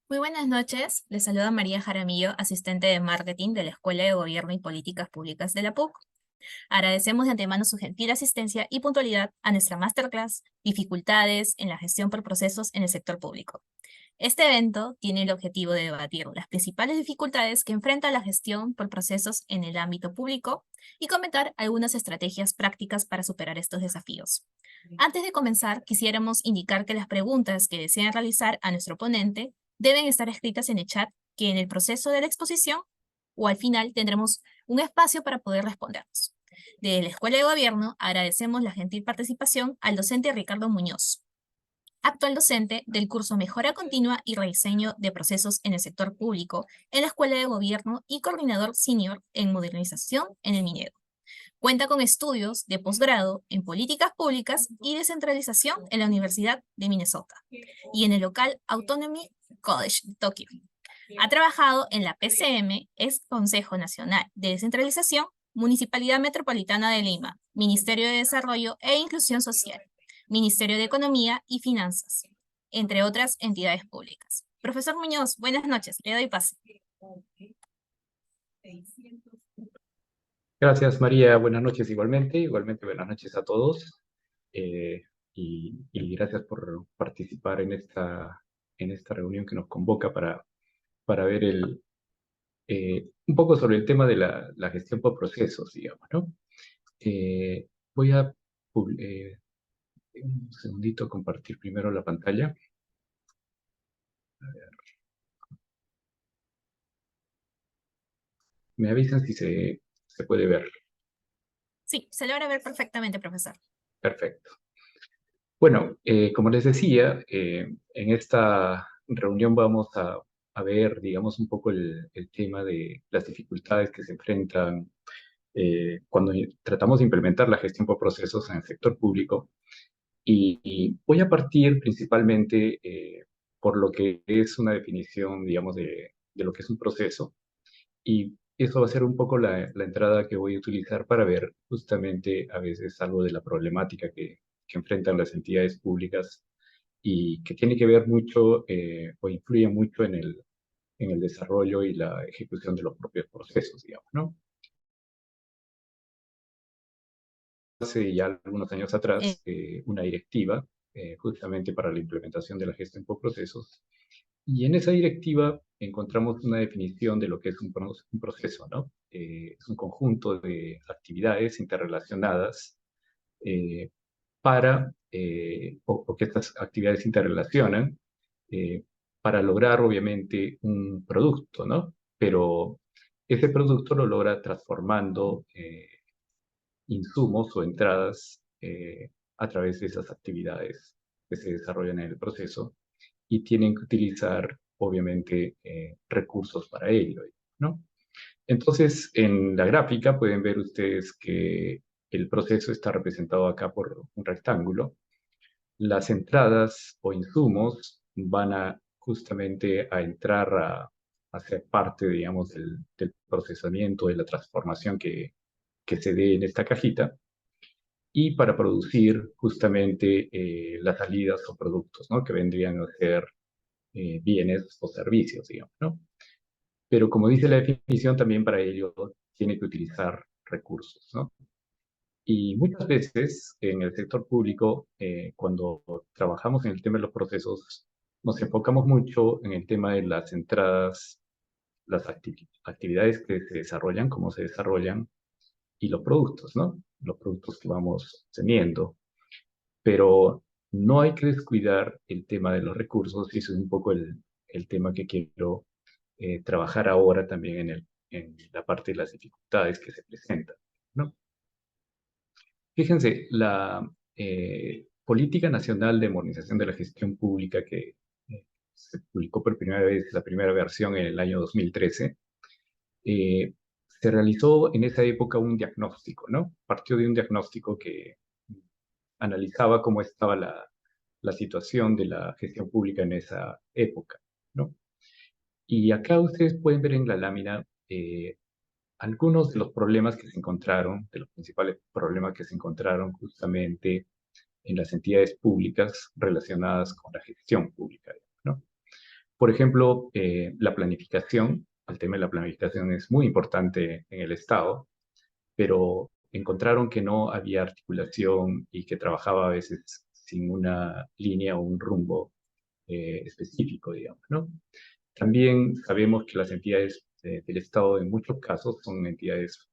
Muy buenas noches, les saluda María Jaramillo, asistente de marketing de la Escuela de Gobierno y Políticas Públicas de la PUC. Agradecemos de antemano su gentil asistencia y puntualidad a nuestra masterclass Dificultades en la gestión por procesos en el sector público. Este evento tiene el objetivo de debatir las principales dificultades que enfrenta la gestión por procesos en el ámbito público y comentar algunas estrategias prácticas para superar estos desafíos. Antes de comenzar, quisiéramos indicar que las preguntas que deseen realizar a nuestro ponente deben estar escritas en el chat, que en el proceso de la exposición o al final tendremos un espacio para poder responderlos. De la Escuela de Gobierno agradecemos la gentil participación al docente Ricardo Muñoz, actual docente del curso Mejora Continua y Rediseño de Procesos en el Sector Público en la Escuela de Gobierno y coordinador senior en Modernización en el Minero. Cuenta con estudios de posgrado en Políticas Públicas y Descentralización en la Universidad de Minnesota y en el local Autonomy College de Tokio. Ha trabajado en la PCM, es Consejo Nacional de Descentralización, Municipalidad Metropolitana de Lima, Ministerio de Desarrollo e Inclusión Social, Ministerio de Economía y Finanzas, entre otras entidades públicas. Profesor Muñoz, buenas noches, le doy pase. Gracias, María. Buenas noches igualmente. Igualmente, buenas noches a todos. Eh, y gracias por participar en esta reunión que nos convoca para ver un poco sobre el tema de la gestión por procesos, digamos, ¿no? Voy a, un segundito, compartir primero la pantalla. Me avisan si se puede ver. Sí, se logra ver perfectamente, profesor. Perfecto. Bueno, como les decía, en esta reunión vamos a ver, digamos, un poco el tema de las dificultades que se enfrentan cuando tratamos de implementar la gestión por procesos en el sector público. Y voy a partir principalmente por lo que es una definición, digamos, de lo que es un proceso. Y eso va a ser un poco la entrada que voy a utilizar para ver justamente a veces algo de la problemática que enfrentan las entidades públicas y que tiene que ver mucho o influye mucho en el desarrollo y la ejecución de los propios procesos, digamos, ¿no? Hace ya algunos años Eh, atrás, una directiva justamente para la implementación de la gestión por procesos. Y en esa directiva encontramos una definición de lo que es un proceso, ¿no? Es un conjunto de actividades interrelacionadas eh, o que estas actividades se interrelacionan eh, para lograr, obviamente, un producto, ¿no? Pero ese producto lo logra transformando insumos o entradas a través de esas actividades que se desarrollan en el proceso y tienen que utilizar, obviamente, recursos para ello, ¿no? Entonces, en la gráfica pueden ver ustedes que el proceso está representado acá por un rectángulo. Las entradas o insumos van a justamente a entrar a ser parte, digamos, del procesamiento, de la transformación que se dé en esta cajita y para producir justamente las salidas o productos, ¿no? Que vendrían a ser bienes o servicios, digamos, ¿no? Pero como dice la definición, también para ello tiene que utilizar recursos, ¿no? Y muchas veces en el sector público, cuando trabajamos en el tema de los procesos, nos enfocamos mucho en el tema de las entradas, las actividades que se desarrollan, cómo se desarrollan, y los productos, ¿no? Los productos que vamos teniendo. Pero no hay que descuidar el tema de los recursos, y eso es un poco el tema que quiero trabajar ahora también en la parte de las dificultades que se presentan, ¿no? Fíjense, la Política Nacional de Modernización de la Gestión Pública que se publicó por primera vez, la primera versión en el año 2013, eh, se realizó en esa época un diagnóstico, ¿no? Partió de un diagnóstico que analizaba cómo estaba la situación de la gestión pública en esa época, ¿no? Y acá ustedes pueden ver en la lámina algunos de los problemas que se encontraron, de los principales problemas que se encontraron justamente en las entidades públicas relacionadas con la gestión pública, ¿no? Por ejemplo, la planificación, el tema de la planificación es muy importante en el Estado, pero encontraron que no había articulación y que trabajaba a veces sin una línea o un rumbo específico, digamos, ¿no? También sabemos que las entidades del Estado en muchos casos son entidades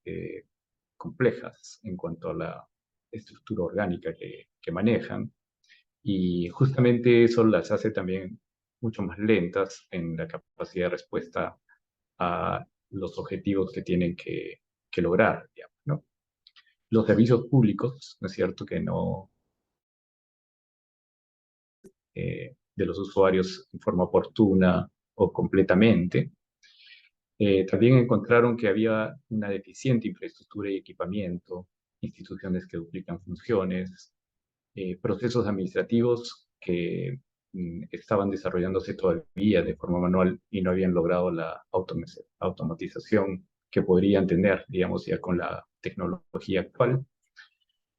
complejas en cuanto a la estructura orgánica que manejan, y justamente eso las hace también mucho más lentas en la capacidad de respuesta a los objetivos que tienen que lograr, digamos, ¿no? Los servicios públicos, ¿no es cierto?, que no de los usuarios en forma oportuna o completamente. También encontraron que había una deficiente infraestructura y equipamiento, instituciones que duplican funciones, procesos administrativos que estaban desarrollándose todavía de forma manual y no habían logrado la automatización que podrían tener, digamos, ya con la tecnología actual.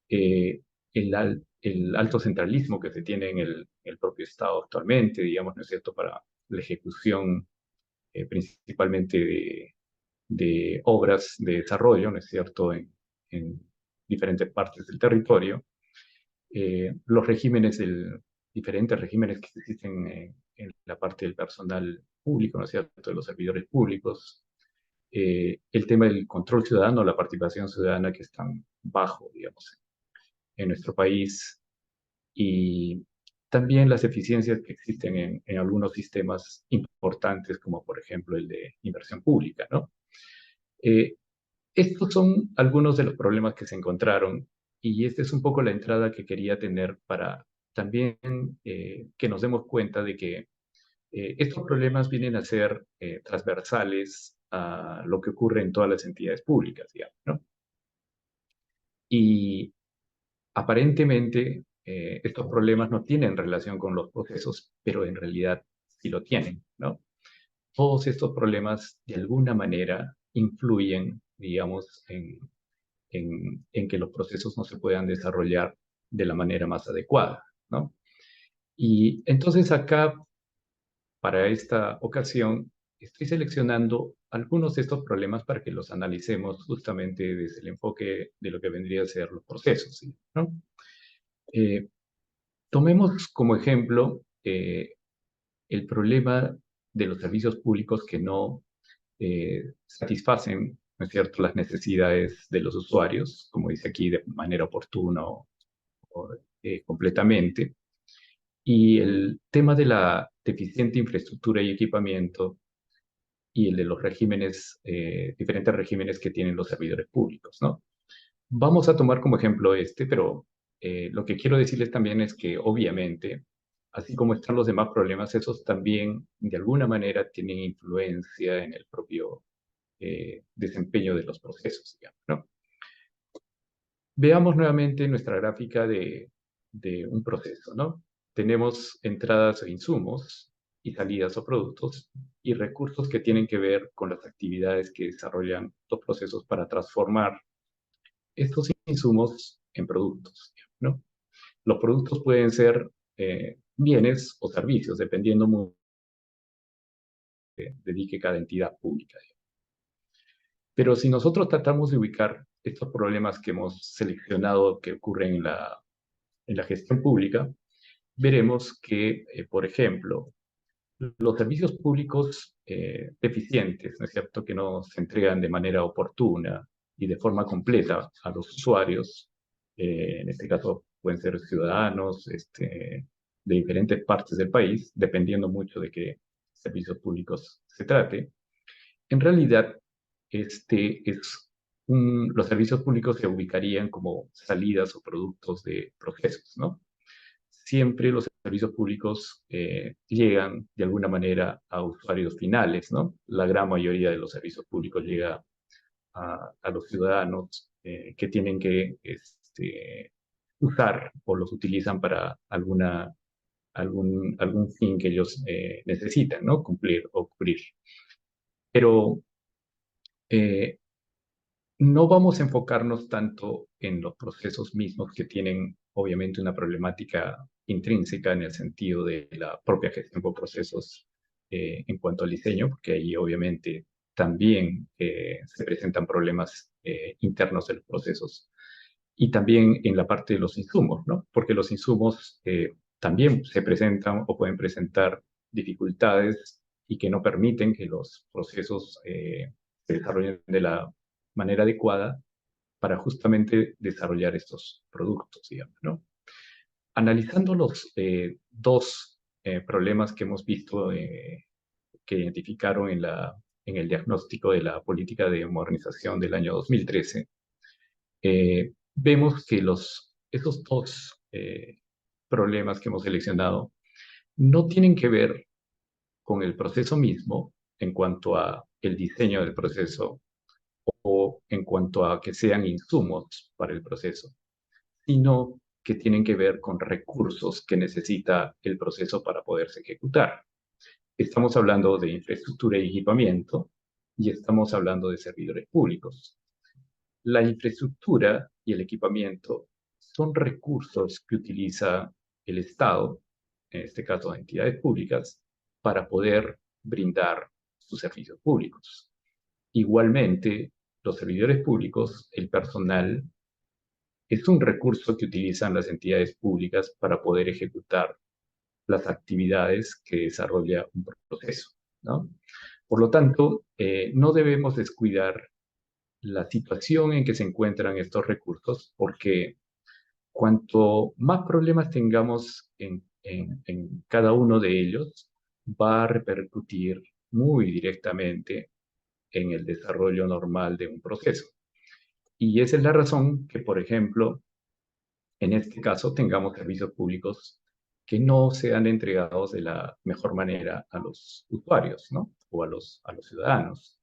Eh, el alto centralismo que se tiene en el propio Estado actualmente, digamos, ¿no es cierto?, para la ejecución principalmente de obras de desarrollo, ¿no es cierto?, en diferentes partes del territorio. Los regímenes, diferentes regímenes que existen en la parte del personal público, ¿no es cierto?, de los servidores públicos, el tema del control ciudadano, la participación ciudadana que están bajo, digamos, en nuestro país, y también las eficiencias que existen en algunos sistemas importantes, como por ejemplo el de inversión pública, ¿no? Eh, Estos son algunos de los problemas que se encontraron, y esta es un poco la entrada que quería tener para también que nos demos cuenta de que estos problemas vienen a ser transversales a lo que ocurre en todas las entidades públicas, digamos, ¿no? Y aparentemente estos problemas no tienen relación con los procesos, pero en realidad sí lo tienen, ¿no? Todos estos problemas de alguna manera influyen, digamos, en que los procesos no se puedan desarrollar de la manera más adecuada, ¿no? Y entonces acá, para esta ocasión, estoy seleccionando algunos de estos problemas para que los analicemos justamente desde el enfoque de lo que vendría a ser los procesos, ¿sí? ¿No? Eh, Tomemos como ejemplo el problema de los servicios públicos que no satisfacen, ¿no es cierto?, las necesidades de los usuarios, como dice aquí, de manera oportuna o, completamente. Y el tema de la deficiente infraestructura y equipamiento y el de los regímenes, diferentes regímenes que tienen los servidores públicos, ¿no? Vamos a tomar como ejemplo este, pero lo que quiero decirles también es que obviamente, así como están los demás problemas, esos también de alguna manera tienen influencia en el propio desempeño de los procesos, digamos, ¿no? Veamos nuevamente nuestra gráfica de un proceso, ¿no? Tenemos entradas o insumos y salidas o productos y recursos que tienen que ver con las actividades que desarrollan los procesos para transformar estos insumos en productos, ¿no? Los productos pueden ser bienes o servicios, dependiendo mucho de dedique cada entidad pública. Pero si nosotros tratamos de ubicar estos problemas que hemos seleccionado que ocurren en la gestión pública, veremos que, por ejemplo, los servicios públicos deficientes, ¿no es cierto?, que no se entregan de manera oportuna y de forma completa a los usuarios, en este caso pueden ser ciudadanos de diferentes partes del país, dependiendo mucho de qué servicios públicos se trate. En realidad, los servicios públicos se ubicarían como salidas o productos de procesos, ¿no? Siempre los servicios públicos llegan de alguna manera a usuarios finales, ¿no? La gran mayoría de los servicios públicos llega a los ciudadanos que tienen que usar o los utilizan para algún fin que ellos necesitan, ¿no? Cumplir o cubrir. Pero eh, no vamos a enfocarnos tanto en los procesos mismos que tienen obviamente una problemática intrínseca en el sentido de la propia gestión por procesos en cuanto al diseño, porque ahí obviamente también se presentan problemas internos de los procesos. Y también en la parte de los insumos, ¿no? Porque los insumos también se presentan o pueden presentar dificultades y que no permiten que los procesos se desarrollen de la manera adecuada para justamente desarrollar estos productos, digamos, ¿no? Analizando los dos problemas que hemos visto que identificaron en el diagnóstico de la política de modernización del año 2013, vemos que esos dos problemas que hemos seleccionado no tienen que ver con el proceso mismo en cuanto a el diseño del proceso o en cuanto a que sean insumos para el proceso, sino que tienen que ver con recursos que necesita el proceso para poderse ejecutar. Estamos hablando de infraestructura y equipamiento y estamos hablando de servidores públicos. La infraestructura y el equipamiento son recursos que utiliza el Estado, en este caso entidades públicas, para poder brindar sus servicios públicos. Igualmente, los servidores públicos, el personal, es un recurso que utilizan las entidades públicas para poder ejecutar las actividades que desarrolla un proceso, ¿no? Por lo tanto, no debemos descuidar la situación en que se encuentran estos recursos, porque cuanto más problemas tengamos en cada uno de ellos, va a repercutir muy directamente en el desarrollo normal de un proceso. Y esa es la razón que, por ejemplo, en este caso tengamos servicios públicos que no sean entregados de la mejor manera a los usuarios, ¿no? O a los ciudadanos.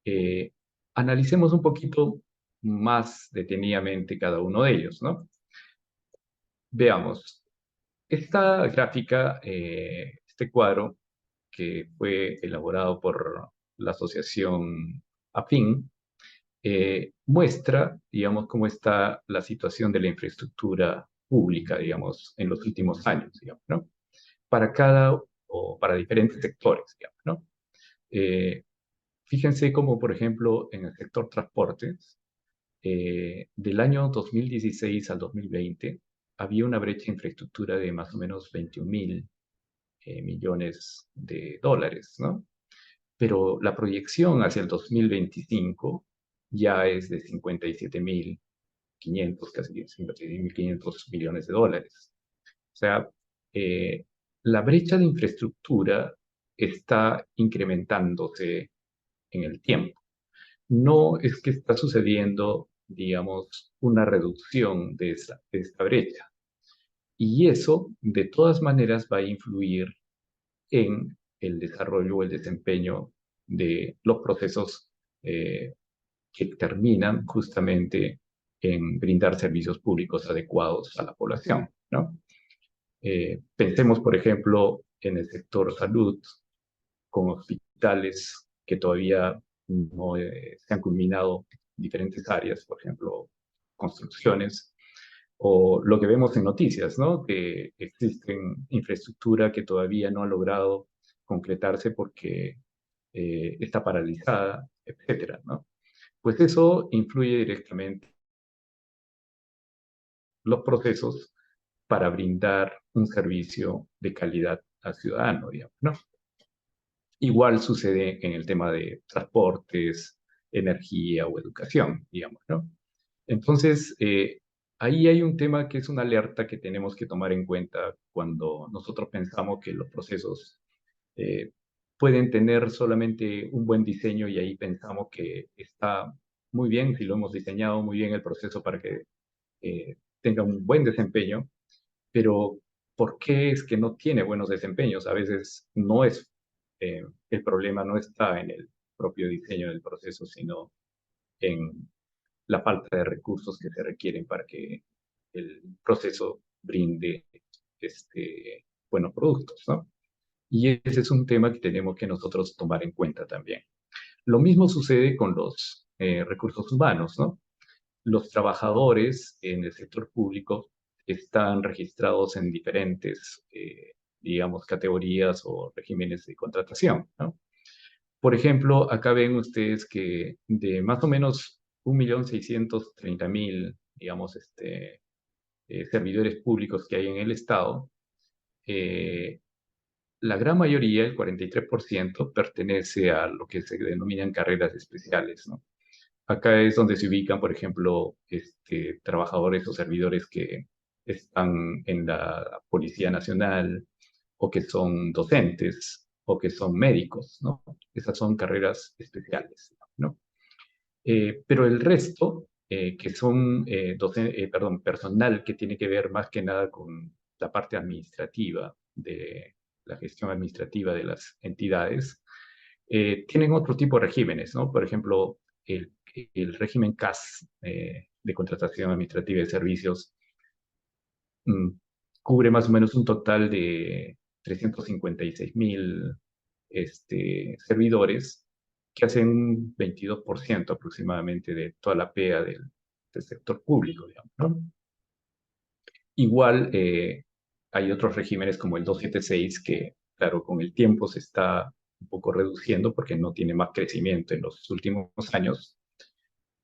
Eh, Analicemos un poquito más detenidamente cada uno de ellos, ¿no? Veamos, esta gráfica, este cuadro que fue elaborado por la asociación AFIN, muestra, digamos, cómo está la situación de la infraestructura pública, digamos, en los últimos años, digamos, ¿no? Para cada o para diferentes sectores, digamos, ¿no? Eh, Fíjense como, por ejemplo, en el sector transportes, del año 2016 al 2020, había una brecha de infraestructura de más o menos 21.000 millones de dólares, ¿no? Pero la proyección hacia el 2025 ya es de 57.500, casi 57.500 millones de dólares. O sea, eh, la brecha de infraestructura está incrementándose en el tiempo. No es que está sucediendo, digamos, una reducción de esta brecha. Y eso, de todas maneras, va a influir en el desarrollo o el desempeño de los procesos que terminan justamente en brindar servicios públicos adecuados a la población, ¿no? Pensemos, por ejemplo, en el sector salud, con hospitales que todavía no se han culminado diferentes áreas, por ejemplo, construcciones, o lo que vemos en noticias, ¿no? Que existen infraestructura que todavía no ha logrado concretarse porque está paralizada, etcétera, ¿no? Pues eso influye directamente en los procesos para brindar un servicio de calidad al ciudadano, digamos, ¿no? Igual sucede en el tema de transportes, energía o educación, digamos, ¿no? Entonces, ahí hay un tema que es una alerta que tenemos que tomar en cuenta cuando nosotros pensamos que los procesos eh, pueden tener solamente un buen diseño y ahí pensamos que está muy bien, si lo hemos diseñado muy bien el proceso para que tenga un buen desempeño, pero ¿por qué es que no tiene buenos desempeños? A veces no es, el problema no está en el propio diseño del proceso, sino en la falta de recursos que se requieren para que el proceso brinde buenos productos, ¿no? Y ese es un tema que tenemos que nosotros tomar en cuenta también. Lo mismo sucede con los recursos humanos, ¿no? Los trabajadores en el sector público están registrados en diferentes digamos, categorías o regímenes de contratación, ¿no? Por ejemplo, acá ven ustedes que de más o menos 1.630.000, digamos, servidores públicos que hay en el Estado, eh, la gran mayoría, el 43%, pertenece a lo que se denominan carreras especiales, ¿no? Acá es donde se ubican, por ejemplo, trabajadores o servidores que están en la Policía Nacional o que son docentes o que son médicos, ¿no? Esas son carreras especiales, ¿no? Pero el resto, que son personal que tiene que ver más que nada con la parte administrativa de la gestión administrativa de las entidades, tienen otro tipo de regímenes, ¿no? Por ejemplo, el régimen CAS de contratación administrativa de servicios mm, cubre más o menos un total de 356.000 servidores que hacen un 22% aproximadamente de toda la PEA del sector público, digamos, ¿no? Igual hay otros regímenes como el 276 que, claro, con el tiempo se está un poco reduciendo porque no tiene más crecimiento en los últimos años,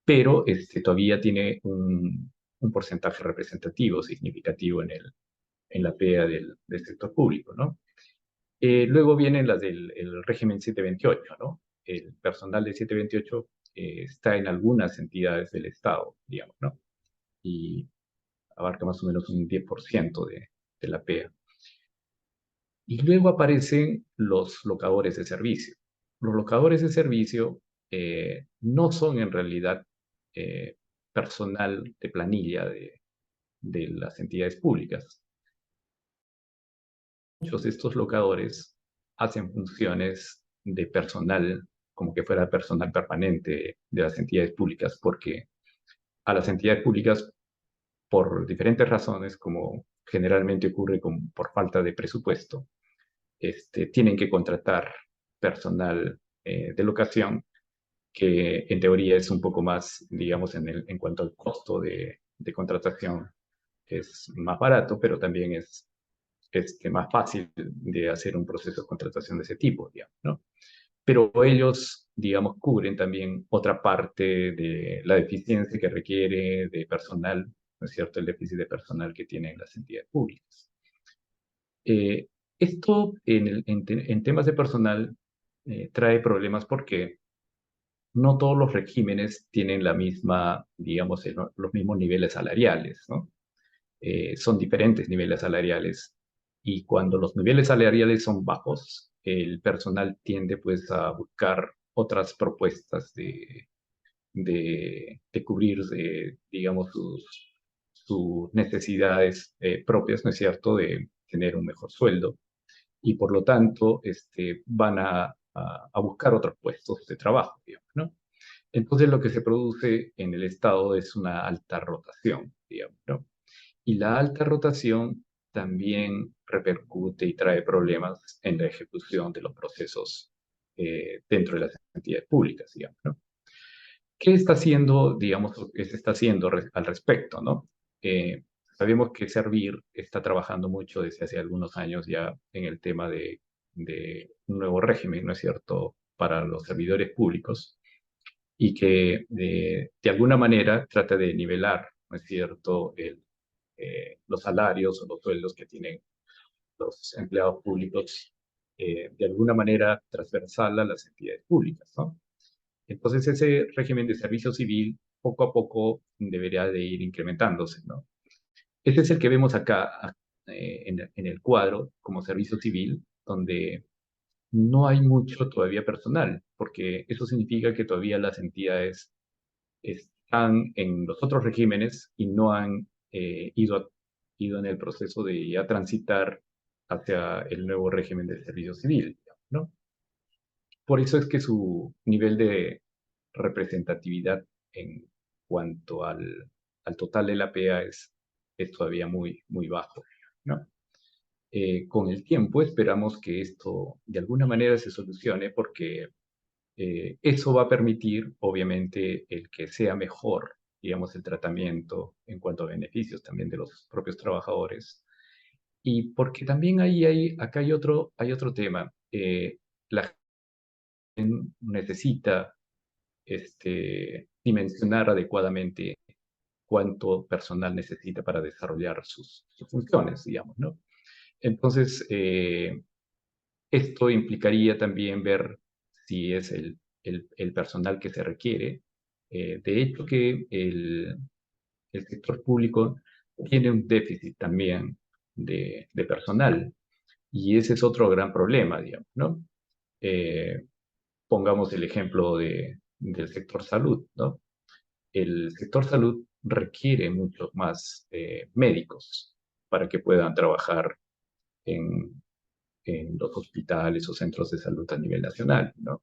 pero todavía tiene un porcentaje representativo significativo en la PEA del sector público, ¿no? Luego vienen las del el régimen 728, ¿no? El personal de 728 está en algunas entidades del Estado, digamos, ¿no? Y abarca más o menos un 10% de la PEA. Y luego aparecen los locadores de servicio. Los locadores de servicio no son en realidad eh, personal de planilla de las entidades públicas. Muchos de estos locadores hacen funciones de personal, como que fuera personal permanente de las entidades públicas, porque a las entidades públicas, por diferentes razones, como generalmente ocurre por falta de presupuesto, tienen que contratar personal de locación, que en teoría es un poco más, digamos, en cuanto al costo de contratación, es más barato, pero también es más fácil de hacer un proceso de contratación de ese tipo, digamos, ¿no? Pero ellos, digamos, cubren también otra parte de la deficiencia que requiere de personal, ¿no es cierto? El déficit de personal que tienen las entidades públicas. Eh, Esto en temas de personal trae problemas porque no todos los regímenes tienen la misma, digamos, los mismos niveles salariales, ¿no? Son diferentes niveles salariales y cuando los niveles salariales son bajos, el personal tiende pues a buscar otras propuestas de cubrir, digamos, sus necesidades propias, ¿no es cierto?, de tener un mejor sueldo y por lo tanto van a buscar otros puestos de trabajo, digamos, ¿no? Entonces lo que se produce en el Estado es una alta rotación, digamos, ¿no? Y la alta rotación también repercute y trae problemas en la ejecución de los procesos dentro de las entidades públicas, digamos, ¿no? ¿Qué está haciendo, digamos, qué se está haciendo al respecto, ¿no? Sabemos que Servir está trabajando mucho desde hace algunos años ya en el tema de un nuevo régimen, ¿no es cierto?, para los servidores públicos y que de alguna manera trata de nivelar, ¿no es cierto?, los salarios o los sueldos que tienen los empleados públicos de alguna manera transversal a las entidades públicas, ¿no? Entonces ese régimen de servicio civil poco a poco debería de ir incrementándose, ¿no? Ese es el que vemos acá en el cuadro como servicio civil, donde no hay mucho todavía personal, porque eso significa que todavía las entidades están en los otros regímenes y no han ido en el proceso de ya transitar hacia el nuevo régimen del servicio civil, ¿no? Por eso es que su nivel de representatividad en cuanto al total de la PEA es todavía muy, muy bajo, ¿no? Con el tiempo esperamos que esto de alguna manera se solucione porque eso va a permitir, obviamente, el que sea mejor, digamos, el tratamiento en cuanto a beneficios también de los propios trabajadores Y porque también acá hay otro tema. La gente necesita dimensionar adecuadamente cuánto personal necesita para desarrollar sus funciones, digamos, ¿no? Entonces, esto implicaría también ver si es el personal que se requiere. De hecho, que el sector público tiene un déficit también de personal, y ese es otro gran problema, digamos, ¿no? Eh, Pongamos el ejemplo del sector salud, ¿no? El sector salud requiere muchos más médicos para que puedan trabajar en, en los hospitales o centros de salud a nivel nacional, ¿no?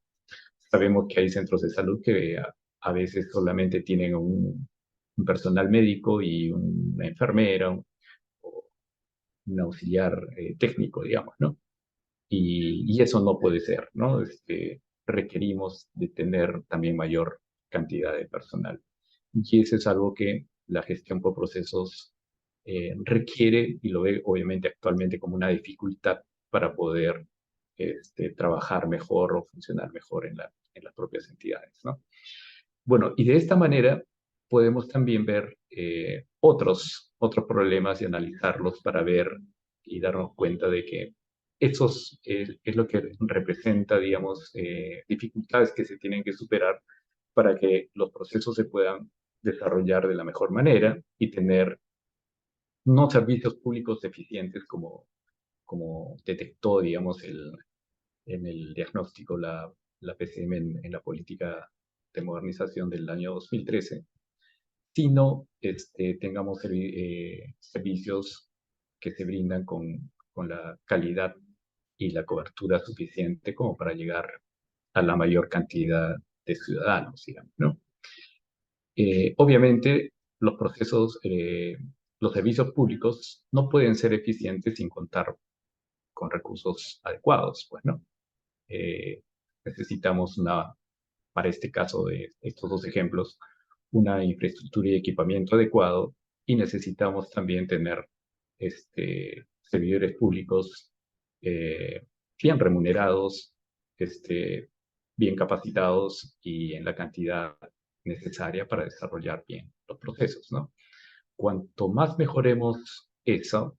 Sabemos que hay centros de salud que a veces solamente tienen un personal médico y una enfermera o un auxiliar técnico, digamos, ¿no? Y eso no puede ser, ¿no? Requerimos de tener también mayor cantidad de personal. Y eso es algo que la gestión por procesos requiere y lo ve obviamente actualmente como una dificultad para poder trabajar mejor o funcionar mejor en las propias entidades, ¿no? Bueno, y de esta manera podemos también ver otros problemas y analizarlos para ver y darnos cuenta de que esos es lo que representa, digamos, dificultades que se tienen que superar para que los procesos se puedan desarrollar de la mejor manera y tener unos servicios públicos eficientes como detectó, digamos, en el diagnóstico la PCM en la política de modernización del año 2013, sino tengamos servicios que se brindan con la calidad y la cobertura suficiente como para llegar a la mayor cantidad de ciudadanos, digamos, ¿no? Obviamente, los procesos, los servicios públicos no pueden ser eficientes sin contar con recursos adecuados, pues, ¿no? Eh, Necesitamos para este caso de estos dos ejemplos, una infraestructura y equipamiento adecuado, y necesitamos también tener servidores públicos eh, bien remunerados, bien capacitados y en la cantidad necesaria para desarrollar bien los procesos, ¿no? Cuanto más mejoremos esta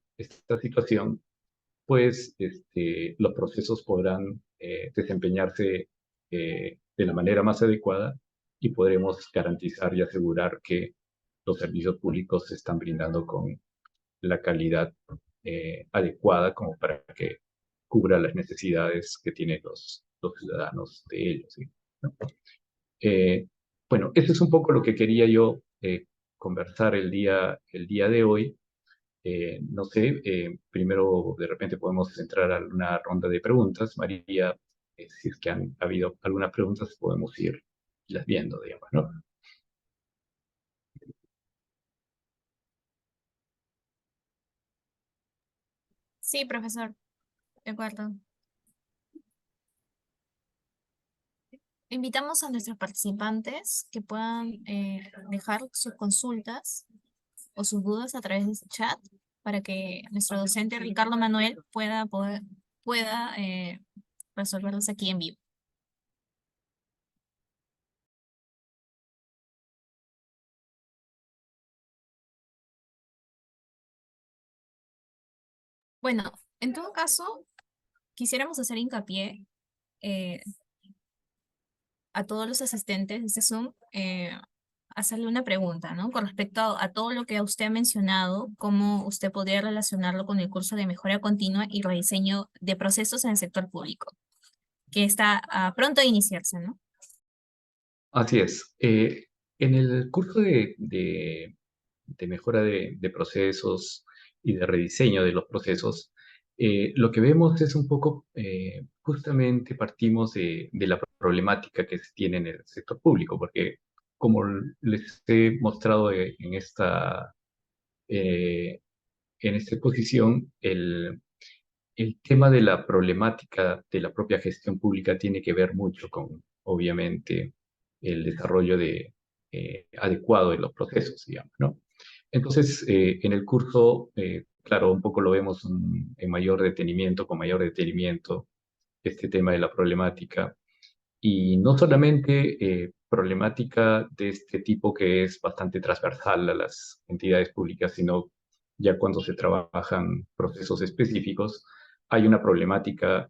situación, pues los procesos podrán desempeñarse de la manera más adecuada y podremos garantizar y asegurar que los servicios públicos se están brindando con la calidad adecuada como para que cubra las necesidades que tienen los ciudadanos de ellos, ¿sí? ¿No? Eh, bueno, eso es un poco lo que quería yo conversar el día de hoy. No sé, primero de repente podemos entrar a una ronda de preguntas. María, si es que han habido algunas preguntas, podemos ir las viendo, digamos, ¿no? Sí, profesor, de acuerdo. Invitamos a nuestros participantes que puedan dejar sus consultas o sus dudas a través de este chat para que nuestro docente Ricardo Manuel pueda resolverlos aquí en vivo. Bueno, en todo caso, quisiéramos hacer hincapié eh, a todos los asistentes de este Zoom, hacerle una pregunta, ¿no? Con respecto a todo lo que usted ha mencionado, cómo usted podría relacionarlo con el curso de mejora continua y rediseño de procesos en el sector público, que está pronto a iniciarse, ¿no? Así es. En el curso de mejora de procesos y de rediseño de los procesos, lo que vemos es un poco, justamente partimos de la problemática que se tiene en el sector público, porque como les he mostrado eh, en esta exposición, el tema de la problemática de la propia gestión pública tiene que ver mucho con, obviamente, el desarrollo adecuado de los procesos, digamos, ¿no? Entonces, en el curso claro, un poco lo vemos en mayor detenimiento, con mayor detenimiento, este tema de la problemática. Y no solamente problemática de este tipo que es bastante transversal a las entidades públicas, sino ya cuando se trabajan procesos específicos, hay una problemática,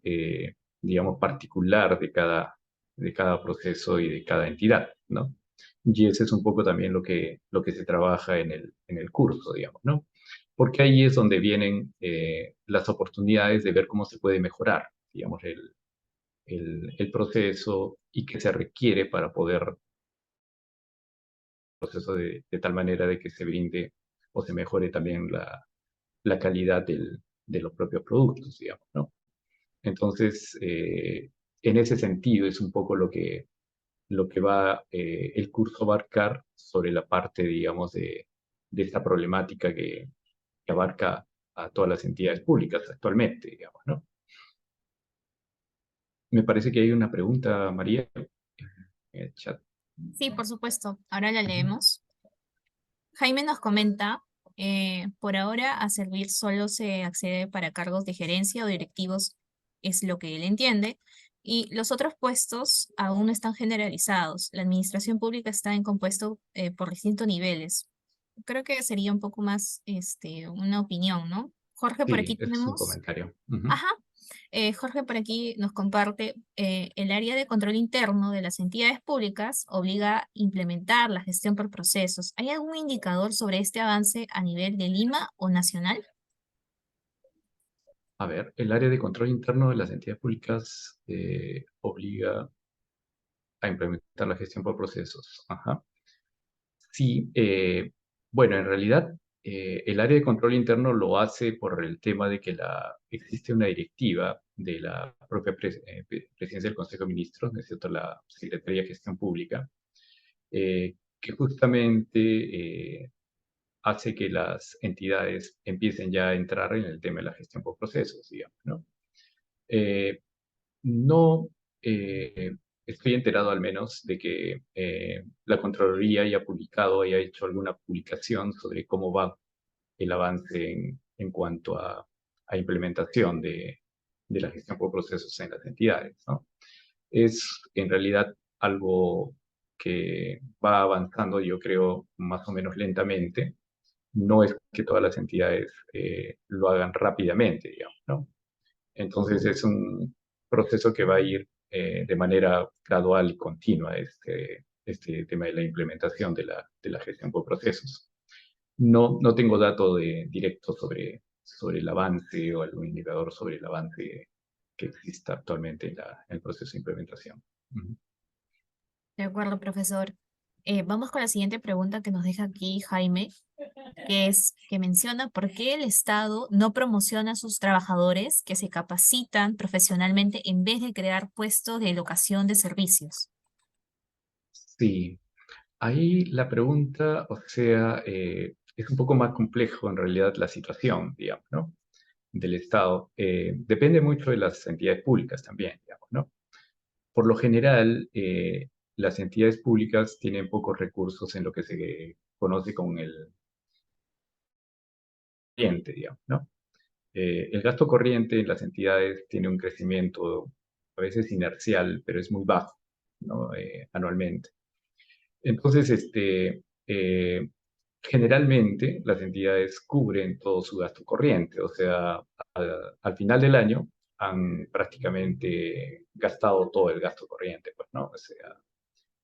digamos, particular de cada proceso y de cada entidad, ¿no? Y ese es un poco también lo que se trabaja en el curso, digamos, ¿no? Porque ahí es donde vienen las oportunidades de ver cómo se puede mejorar, digamos, el proceso y qué se requiere para poder proceso de tal manera de que se brinde o se mejore también la calidad de los propios productos, digamos, ¿no? Entonces, en ese sentido es un poco lo que va el curso a abarcar sobre la parte, digamos, de esta problemática que abarca a todas las entidades públicas actualmente, digamos, ¿no? Me parece que hay una pregunta, María, en el chat. Sí, por supuesto. Ahora la Ujú. leemos. Jaime nos comenta, por ahora a servir solo se accede para cargos de gerencia o directivos, es lo que él entiende, y los otros puestos aún no están generalizados. La administración pública está en compuesto por distintos niveles. Creo que sería un poco más una opinión, ¿no? Jorge, por Sí, aquí ese es un tenemos. comentario. Ujú. Ajá. Jorge por aquí nos comparte, el área de control interno de las entidades públicas obliga a implementar la gestión por procesos. ¿Hay algún indicador sobre este avance a nivel de Lima o nacional? A ver, el área de control interno de las entidades públicas obliga a implementar la gestión por procesos. Ajá. Sí, bueno, en realidad el área de control interno lo hace por el tema de que existe una directiva de la propia presidencia del Consejo de Ministros, ¿no es cierto?, la Secretaría de Gestión Pública, que justamente hace que las entidades empiecen ya a entrar en el tema de la gestión por procesos, digamos, ¿no? Eh, No estoy enterado al menos de que la Contraloría haya publicado, haya hecho alguna publicación sobre cómo va el avance en cuanto a implementación de la gestión por procesos en las entidades, ¿no? Es en realidad algo que va avanzando, yo creo, más o menos lentamente. No es que todas las entidades lo hagan rápidamente, digamos, ¿no? Entonces es un proceso que va a ir de manera gradual y continua, este tema de la implementación de la gestión por procesos. No tengo dato directo sobre el avance o algún indicador sobre el avance que exista actualmente en el proceso de implementación. Ujú. De acuerdo, profesor. Vamos con la siguiente pregunta que nos deja aquí Jaime, que menciona por qué el Estado no promociona a sus trabajadores que se capacitan profesionalmente en vez de crear puestos de locación de servicios. Sí, ahí la pregunta, o sea, es un poco más complejo en realidad la situación, digamos, ¿no? Del Estado. Depende mucho de las entidades públicas también, digamos, ¿no? Por lo general, las entidades públicas tienen pocos recursos en lo que se conoce con el cliente, digamos, ¿no? El gasto corriente en las entidades tiene un crecimiento a veces inercial, pero es muy bajo, ¿no? Anualmente. Entonces, generalmente las entidades cubren todo su gasto corriente, o sea, al final del año han prácticamente gastado todo el gasto corriente, pues, ¿no? O sea,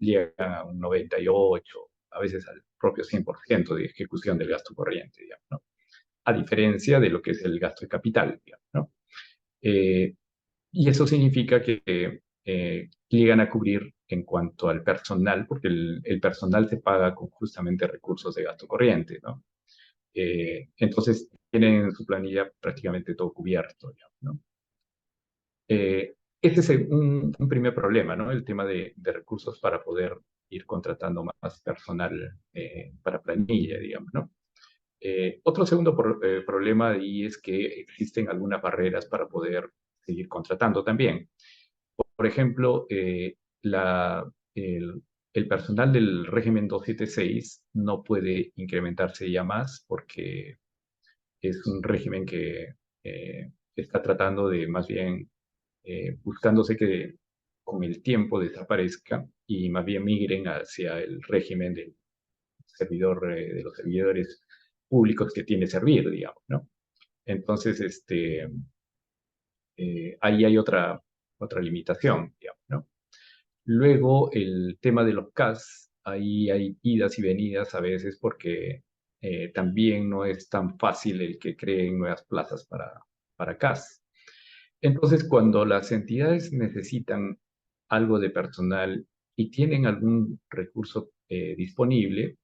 llegan a un 98, a veces al propio 100% de ejecución del gasto corriente, digamos, ¿no? A diferencia de lo que es el gasto de capital, digamos, ¿no? Eh, y eso significa que llegan a cubrir en cuanto al personal, porque el personal se paga con justamente recursos de gasto corriente, ¿no? Entonces tienen en su planilla prácticamente todo cubierto, digamos, ¿no? Este es un primer problema, ¿no? El tema de recursos para poder ir contratando más personal para planilla, digamos, ¿no? Otro segundo problema ahí es que existen algunas barreras para poder seguir contratando también. Por ejemplo, el personal del régimen 276 no puede incrementarse ya más porque es un régimen que está tratando de más bien buscándose que con el tiempo desaparezca y más bien migren hacia el régimen del servidor, de los servidores públicos que tiene servir, digamos, ¿no? Entonces, ahí hay otra limitación, digamos, ¿no? Luego, el tema de los CAS, ahí hay idas y venidas a veces porque también no es tan fácil el que creen nuevas plazas para CAS. Entonces, cuando las entidades necesitan algo de personal y tienen algún recurso disponible,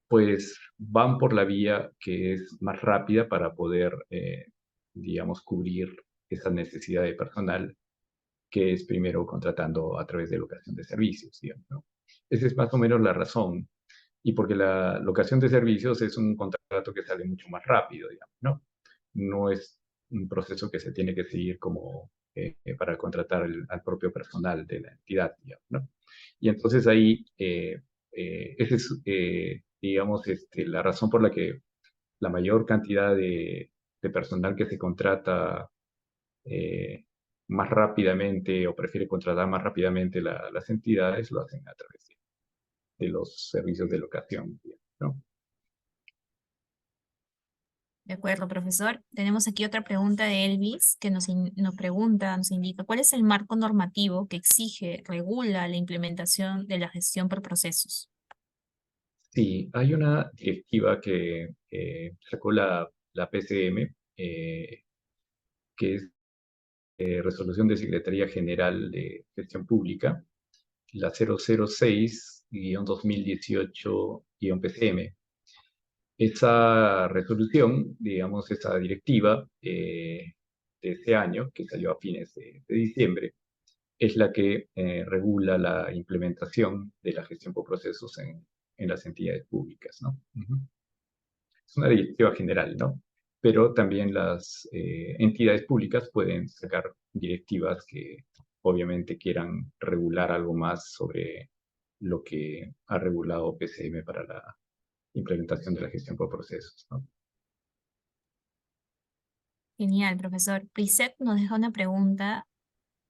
pues van por la vía que es más rápida para poder, digamos, cubrir esa necesidad de personal, que es primero contratando a través de locación de servicios, digamos, ¿no? Esa es más o menos la razón. Y porque la locación de servicios es un contrato que sale mucho más rápido, digamos, ¿no? No es un proceso que se tiene que seguir como para contratar al propio personal de la entidad, digamos, ¿no? Y entonces ahí, esa es, digamos, la razón por la que la mayor cantidad de personal que se contrata eh, más rápidamente o prefiere contratar más rápidamente las entidades lo hacen a través de los servicios de locación, ¿no? De acuerdo, profesor. Tenemos aquí otra pregunta de Elvis que nos pregunta, nos indica, ¿cuál es el marco normativo que exige, regula la implementación de la gestión por procesos? Sí, hay una directiva que sacó la PCM, que es Resolución de Secretaría General de Gestión Pública, la 006-2018-PCM. Esa resolución, digamos, esa directiva de ese año, que salió a fines de diciembre, es la que regula la implementación de la gestión por procesos en las entidades públicas, ¿no? Ujú. Es una directiva general, ¿no? Pero también las entidades públicas pueden sacar directivas que obviamente quieran regular algo más sobre lo que ha regulado PCM para la implementación de la gestión por procesos, ¿no? Genial, profesor. Prisset nos deja una pregunta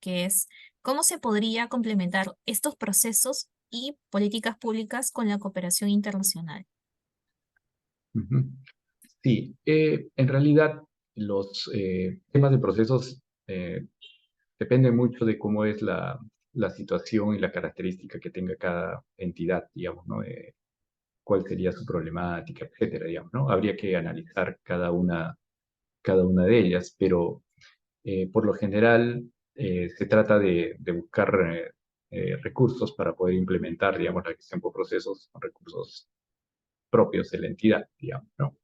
que es, ¿cómo se podría complementar estos procesos y políticas públicas con la cooperación internacional? Ujú. Sí, en realidad los temas de procesos dependen mucho de cómo es la situación y la característica que tenga cada entidad, digamos, ¿no? Cuál sería su problemática, etcétera, digamos, ¿no? Habría que analizar cada una de ellas, pero por lo general se trata de buscar recursos para poder implementar, digamos, la gestión por procesos con recursos propios de la entidad, digamos, ¿no?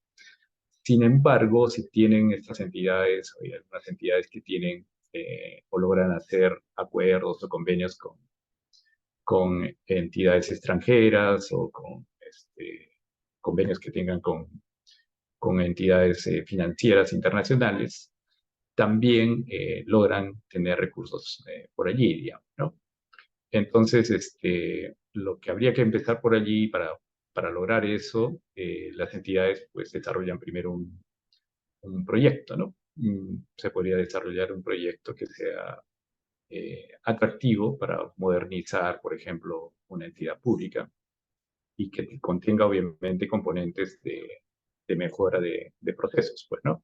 Sin embargo, si tienen estas entidades, o hay algunas entidades que tienen o logran hacer acuerdos o convenios con entidades extranjeras o con convenios que tengan con entidades financieras internacionales, también logran tener recursos por allí, digamos, ¿no? Entonces, lo que habría que empezar por allí para lograr eso, las entidades pues desarrollan primero un proyecto, ¿no? Se podría desarrollar un proyecto que sea atractivo para modernizar, por ejemplo, una entidad pública y que contenga obviamente componentes de mejora de procesos, pues, ¿no?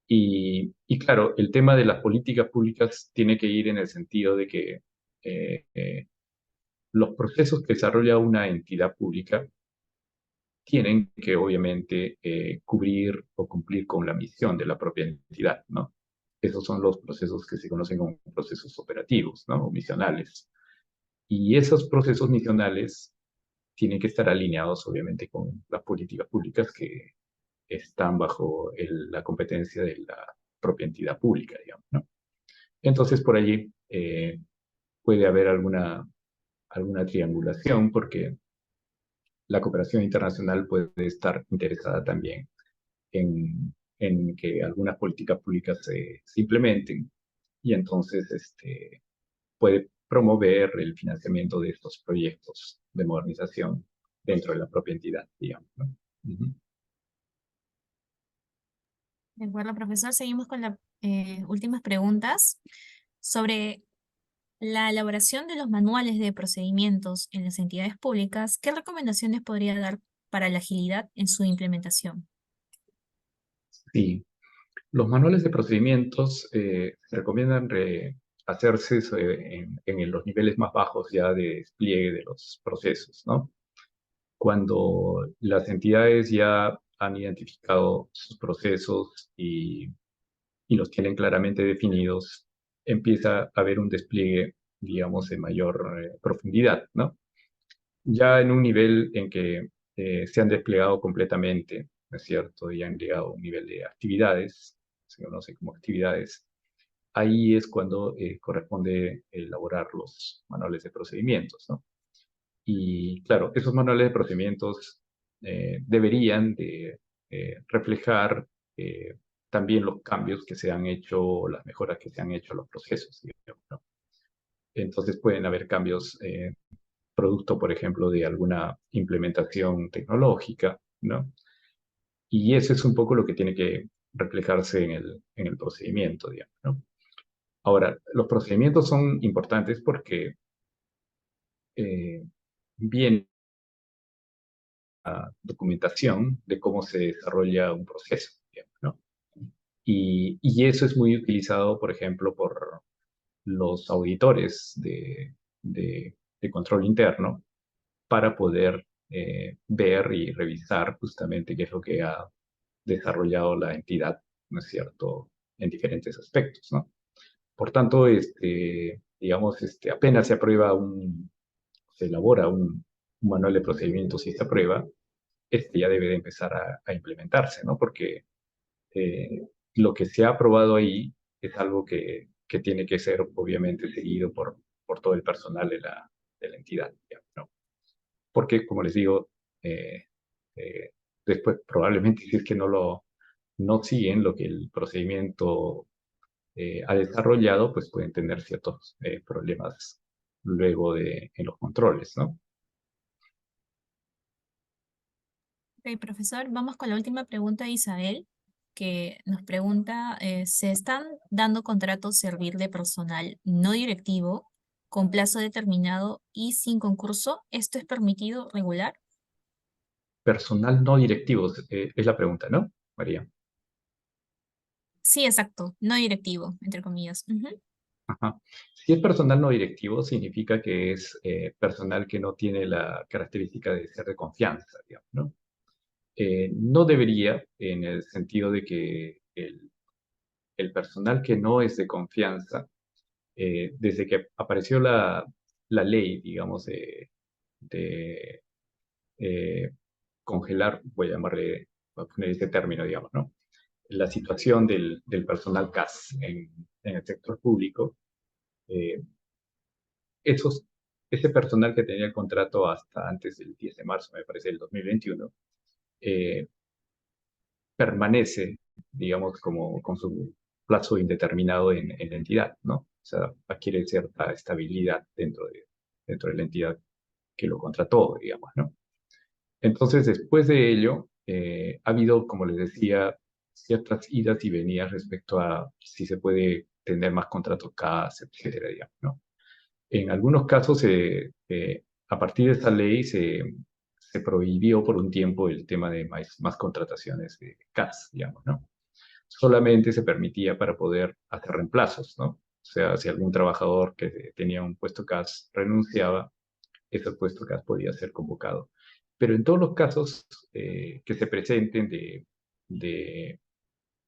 Y claro, el tema de las políticas públicas tiene que ir en el sentido de que eh, eh, los procesos que desarrolla una entidad pública tienen que obviamente cubrir o cumplir con la misión de la propia entidad, ¿no? Esos son los procesos que se conocen como procesos operativos, ¿no? O misionales. Y esos procesos misionales tienen que estar alineados, obviamente, con las políticas públicas que están bajo la competencia de la propia entidad pública, digamos, ¿no? Entonces, por allí puede haber alguna triangulación, porque la cooperación internacional puede estar interesada también en que algunas políticas públicas se implementen y entonces puede promover el financiamiento de estos proyectos de modernización dentro de la propia entidad, digamos, ¿no? Ujú. De acuerdo, profesor. Seguimos con las últimas preguntas sobre la elaboración de los manuales de procedimientos en las entidades públicas. ¿Qué recomendaciones podría dar para la agilidad en su implementación? Sí, los manuales de procedimientos se recomiendan hacerse en los niveles más bajos ya de despliegue de los procesos, ¿no? Cuando las entidades ya han identificado sus procesos y los tienen claramente definidos, empieza a haber un despliegue, digamos, de mayor profundidad, ¿no? Ya en un nivel en que se han desplegado completamente, ¿no es cierto? Y han llegado a un nivel de actividades, se conoce como actividades, ahí es cuando corresponde elaborar los manuales de procedimientos, ¿no? Y claro, esos manuales de procedimientos deberían de reflejar también los cambios que se han hecho, las mejoras que se han hecho a los procesos, digamos, ¿no? Entonces pueden haber cambios producto, por ejemplo, de alguna implementación tecnológica, ¿no? Y eso es un poco lo que tiene que reflejarse en el procedimiento, digamos, ¿no? Ahora, los procedimientos son importantes porque eh, viene la documentación de cómo se desarrolla un proceso, digamos, ¿no? Y eso es muy utilizado, por ejemplo, por los auditores de control interno para poder ver y revisar justamente qué es lo que ha desarrollado la entidad, ¿no es cierto?, en diferentes aspectos, ¿no? Por tanto, digamos, apenas se elabora un manual de procedimientos y se aprueba, ya debe de empezar a implementarse, ¿no? Porque lo que se ha aprobado ahí es algo que tiene que ser obviamente seguido por todo el personal de la entidad, digamos, ¿no? Porque, como les digo, eh, eh, después probablemente si es que no siguen lo que el procedimiento ha desarrollado, pues pueden tener ciertos problemas luego en los controles, ¿no? Ok, profesor, vamos con la última pregunta de Isabel, que nos pregunta, ¿se están dando contratos servir de personal no directivo con plazo determinado y sin concurso? ¿Esto es permitido regular? Personal no directivo es la pregunta, ¿no, María? Sí, exacto, no directivo, entre comillas. Ujú. Ajá. Si es personal no directivo, significa que es personal que no tiene la característica de ser de confianza, digamos, ¿no? No debería, en el sentido de que el personal que no es de confianza, desde que apareció la ley, digamos, de, eh, congelar, voy a llamarle, voy a poner ese término, digamos, ¿no? La situación del personal CAS en el sector público, eh, esos, ese personal que tenía el contrato hasta antes del 10 de marzo, me parece, del 2021, eh, permanece, digamos, como con su plazo indeterminado en la entidad, ¿no? O sea, adquiere cierta estabilidad dentro de la entidad que lo contrató, digamos, ¿no? Entonces, después de ello, ha habido, como les decía, ciertas idas y venidas respecto a si se puede tener más contratos CAS, etcétera, digamos, ¿no? En algunos casos, a partir de esta ley, se prohibió por un tiempo el tema de más contrataciones de CAS, digamos, ¿no? Solamente se permitía para poder hacer reemplazos, ¿no? O sea, si algún trabajador que tenía un puesto CAS renunciaba, ese puesto CAS podía ser convocado. Pero en todos los casos que se presenten de,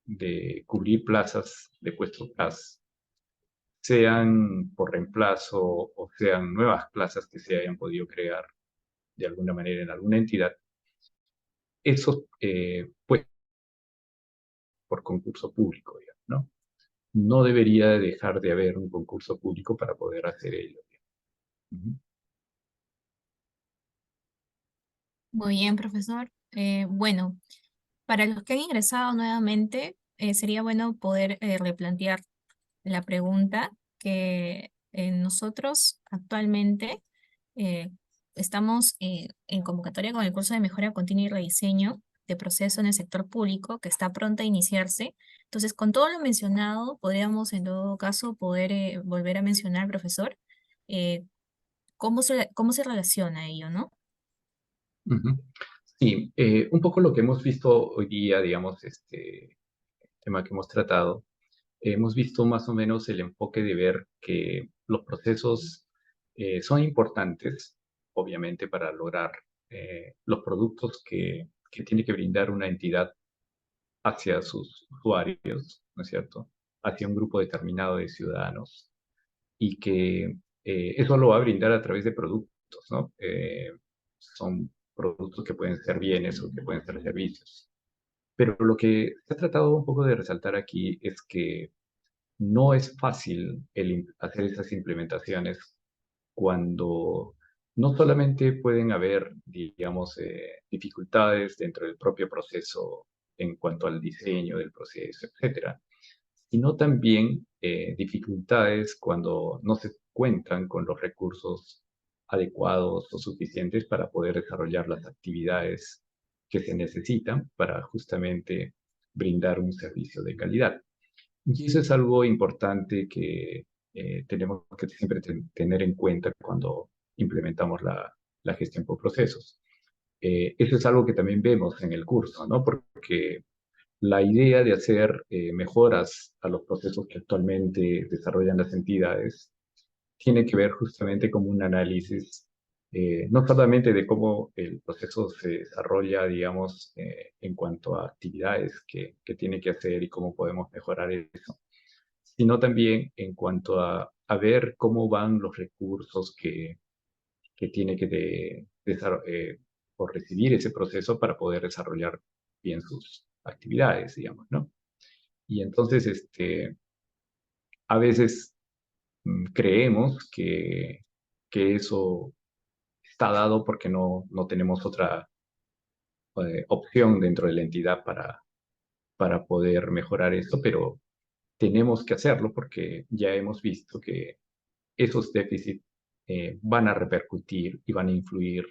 de cubrir plazas de puestos CAS, sean por reemplazo o sean nuevas plazas que se hayan podido crear de alguna manera en alguna entidad, eso pues por concurso público, digamos, ¿no? No debería dejar de haber un concurso público para poder hacer ello. Ujú. Muy bien, profesor. Bueno, para los que han ingresado nuevamente, sería bueno poder replantear la pregunta que nosotros actualmente eh, estamos en convocatoria con el curso de mejora continua y rediseño. de proceso en el sector público que está pronta a iniciarse. Entonces, con todo lo mencionado, podríamos en todo caso poder volver a mencionar, profesor, eh, cómo se relaciona ello, ¿no? Ujú. Sí, un poco lo que hemos visto hoy día, digamos, este tema que hemos tratado, hemos visto más o menos el enfoque de ver que los procesos son importantes, obviamente, para lograr los productos que tiene que brindar una entidad hacia sus usuarios, ¿no es cierto? Hacia un grupo determinado de ciudadanos y que eso lo va a brindar a través de productos, ¿no? Son productos que pueden ser bienes o que pueden ser servicios. Pero lo que se ha tratado un poco de resaltar aquí es que no es fácil hacer esas implementaciones cuando no solamente pueden haber, digamos, dificultades dentro del propio proceso en cuanto al diseño del proceso, etcétera, sino también dificultades cuando no se cuentan con los recursos adecuados o suficientes para poder desarrollar las actividades que se necesitan para justamente brindar un servicio de calidad. Y eso es algo importante que tenemos que siempre tener en cuenta cuando implementamos la gestión por procesos. Eso es algo que también vemos en el curso, ¿no? Porque la idea de hacer mejoras a los procesos que actualmente desarrollan las entidades tiene que ver justamente con un análisis, no solamente de cómo el proceso se desarrolla, digamos, en cuanto a actividades que tiene que hacer y cómo podemos mejorar eso, sino también en cuanto a ver cómo van los recursos que tiene que por recibir ese proceso para poder desarrollar bien sus actividades, digamos, ¿no? Y entonces, a veces creemos que eso está dado porque no tenemos otra opción dentro de la entidad para poder mejorar esto, pero tenemos que hacerlo porque ya hemos visto que esos déficits van a repercutir y van a influir,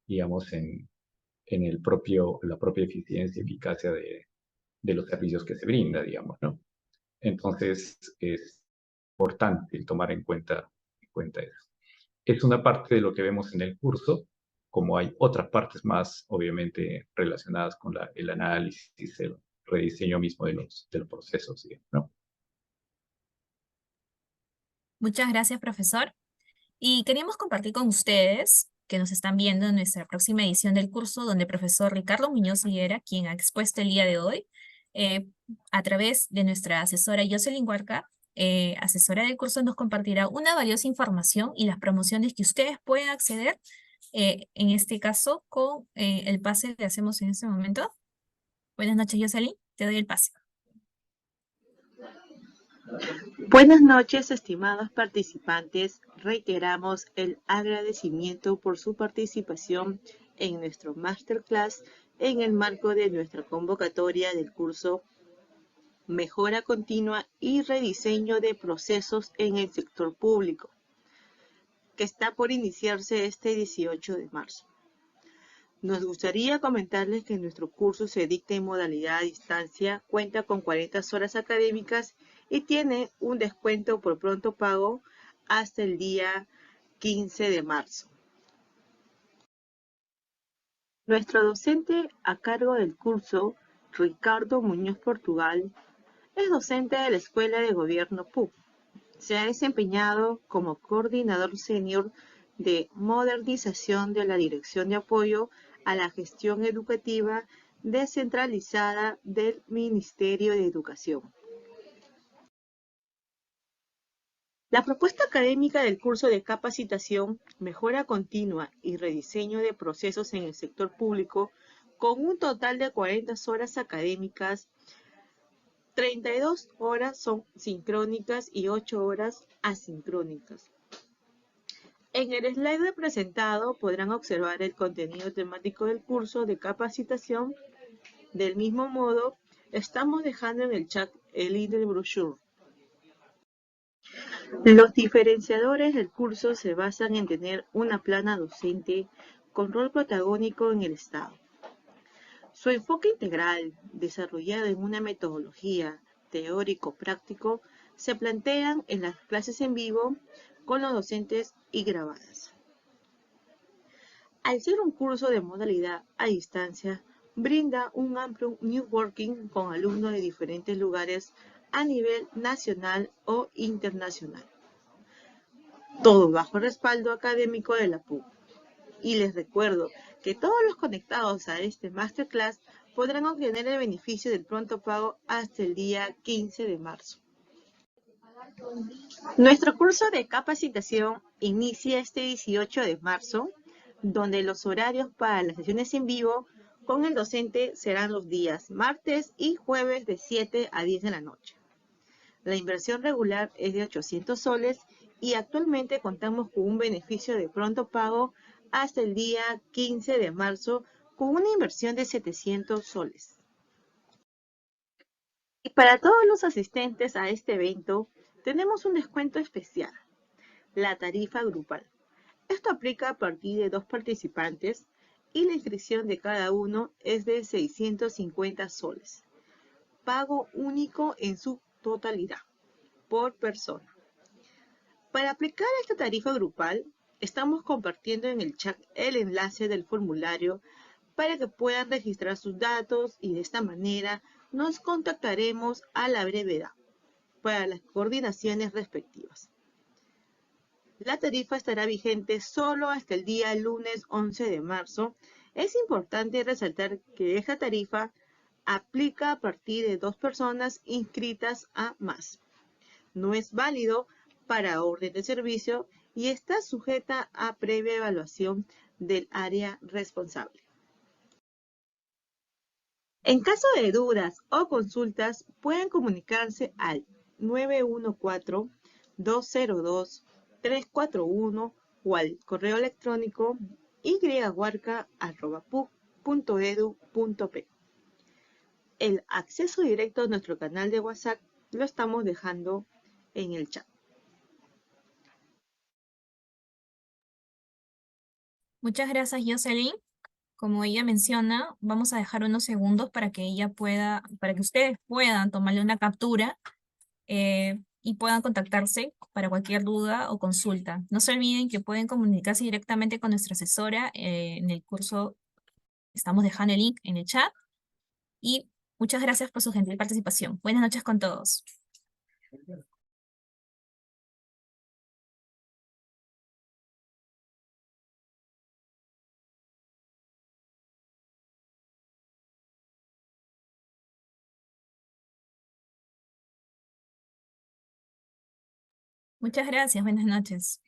digamos, en la propia eficiencia y eficacia de los servicios que se brinda, digamos, ¿no? Entonces, es importante el tomar en cuenta eso. Es una parte de lo que vemos en el curso, como hay otras partes más, obviamente, relacionadas con el análisis, el rediseño mismo de los procesos, digamos, ¿no? Muchas gracias, profesor. Y queríamos compartir con ustedes que nos están viendo en nuestra próxima edición del curso, donde el profesor Ricardo Muñoz Higuera, quien ha expuesto el día de hoy, eh, a través de nuestra asesora Jocelyn Huarca, asesora del curso, nos compartirá una valiosa información y las promociones que ustedes pueden acceder, en este caso, con el pase que hacemos en este momento. Buenas noches, Jocelyn, te doy el pase. Buenas noches, estimados participantes. Reiteramos el agradecimiento por su participación en nuestro masterclass en el marco de nuestra convocatoria del curso Mejora Continua y Rediseño de Procesos en el Sector Público, que está por iniciarse este 18 de marzo. Nos gustaría comentarles que nuestro curso se dicta en modalidad a distancia, cuenta con 40 horas académicas y tiene un descuento por pronto pago hasta el día 15 de marzo. Nuestro docente a cargo del curso, Ricardo Muñoz Portugal, es docente de la Escuela de Gobierno PUC. Se ha desempeñado como coordinador senior de modernización de la Dirección de Apoyo a la Gestión Educativa Descentralizada del Ministerio de Educación. La propuesta académica del curso de capacitación, mejora continua y rediseño de procesos en el sector público, con un total de 40 horas académicas, 32 horas son sincrónicas y 8 horas asincrónicas. En el slide presentado podrán observar el contenido temático del curso de capacitación. Del mismo modo, estamos dejando en el chat el link del brochure. Los diferenciadores del curso se basan en tener una plana docente con rol protagónico en el Estado. Su enfoque integral, desarrollado en una metodología teórico-práctico, se plantean en las clases en vivo con los docentes y grabadas. Al ser un curso de modalidad a distancia, brinda un amplio networking con alumnos de diferentes lugares a nivel nacional o internacional. Todo bajo el respaldo académico de la PUC. Y les recuerdo que todos los conectados a este Masterclass podrán obtener el beneficio del pronto pago hasta el día 15 de marzo. Nuestro curso de capacitación inicia este 18 de marzo, donde los horarios para las sesiones en vivo con el docente serán los días martes y jueves de 7 a 10 de la noche. La inversión regular es de 800 soles y actualmente contamos con un beneficio de pronto pago hasta el día 15 de marzo con una inversión de 700 soles. Y para todos los asistentes a este evento, tenemos un descuento especial, la tarifa grupal. Esto aplica a partir de 2 participantes y la inscripción de cada uno es de 650 soles. Pago único en su totalidad, por persona. Para aplicar esta tarifa grupal, estamos compartiendo en el chat el enlace del formulario para que puedan registrar sus datos y de esta manera nos contactaremos a la brevedad para las coordinaciones respectivas. La tarifa estará vigente solo hasta el día lunes 11 de marzo. Es importante resaltar que esta tarifa aplica a partir de 2 personas inscritas a más. No es válido para orden de servicio y está sujeta a previa evaluación del área responsable. En caso de dudas o consultas, pueden comunicarse al 914-202-341 o al correo electrónico yhuarca@puc.edu.p. El acceso directo a nuestro canal de WhatsApp lo estamos dejando en el chat. Muchas gracias, Jocelyn. Como ella menciona, vamos a dejar unos segundos para que para que ustedes puedan tomarle una captura y puedan contactarse para cualquier duda o consulta. No se olviden que pueden comunicarse directamente con nuestra asesora en el curso. Estamos dejando el link en el chat y muchas gracias por su gentil participación. Buenas noches con todos. Muchas gracias, buenas noches.